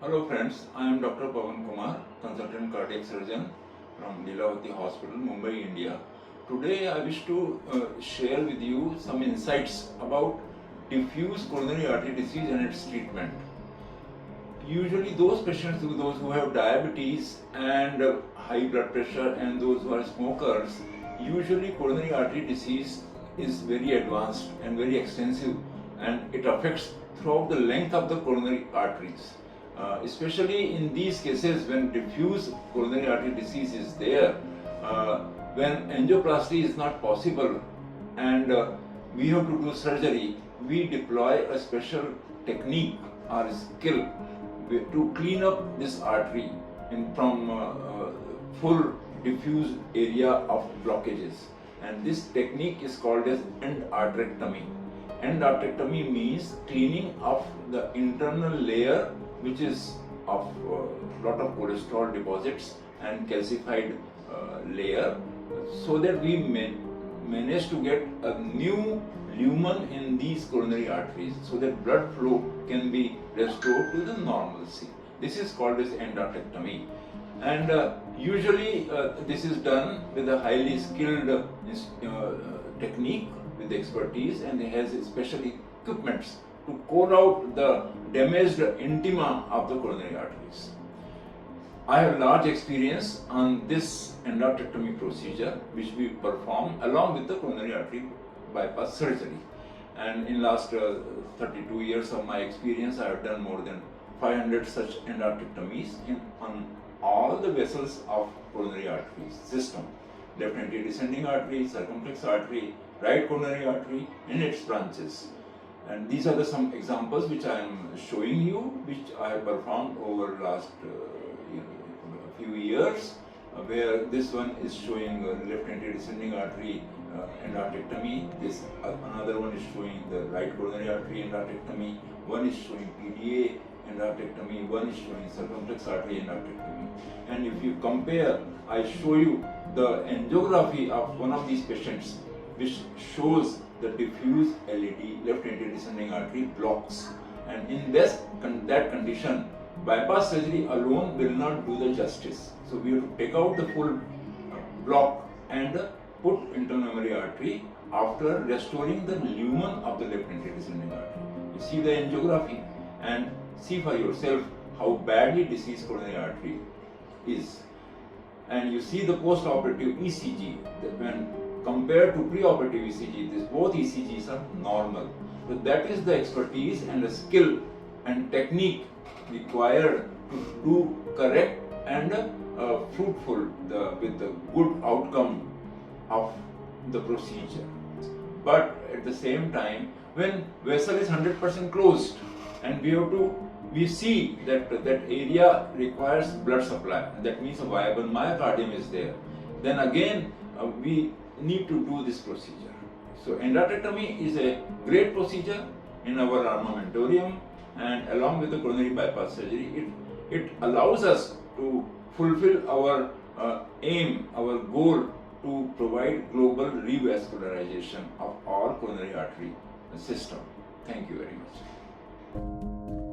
Hello friends, I am Dr. Pavan Kumar, consultant cardiac surgeon from Lilavati Hospital, Mumbai, India. Today I wish to share with you some insights about diffuse coronary artery disease and its treatment. Usually those patients, those who have diabetes and high blood pressure and those who are smokers, usually coronary artery disease is very advanced and very extensive, and it affects throughout the length of the coronary arteries. Especially in these cases when diffuse coronary artery disease is there, when angioplasty is not possible and we have to do surgery, we deploy a special technique or skill to clean up this artery from full diffuse area of blockages, and this technique is called as endarterectomy. Endarterectomy means cleaning of the internal layer which is of lot of cholesterol deposits and calcified layer, so that we manage to get a new lumen in these coronary arteries so that blood flow can be restored to the normalcy. This is called as endarterectomy, and usually this is done with a highly skilled technique with expertise, and it has special equipments to call out the damaged intima of the coronary arteries. I have large experience on this endarterectomy procedure which we perform along with the coronary artery bypass surgery, and in last 32 years of my experience I have done more than 500 such endarterectomies on all the vessels of coronary artery system: left anterior descending artery, circumflex artery, right coronary artery and its branches. And these are some examples which I am showing you, which I have performed over last few years, where this one is showing left anterior descending artery endarterectomy. This another one is showing the right coronary artery endarterectomy. One is showing PDA endarterectomy. One is showing circumflex artery endarterectomy. And if you compare, I show you the angiography of one of these patients, which shows the diffuse LED left anterior descending artery blocks, and in that condition bypass surgery alone will not do the justice. So we have to take out the full block and put internal memory artery after restoring the lumen of the left anterior descending artery. You see the angiography and see for yourself how badly diseased coronary artery is, and you see the post-operative ECG that when compared to pre-operative ECG, both ECGs are normal. So that is the expertise and the skill and technique required to do correct and fruitful with the good outcome of the procedure. But at the same time, when vessel is 100% closed and we see that that area requires blood supply, that means a viable myocardium is there, then again we need to do this procedure. So endarterectomy is a great procedure in our armamentarium, and along with the coronary bypass surgery, it allows us to fulfill our aim, our goal to provide global revascularization of all coronary artery system. Thank you very much.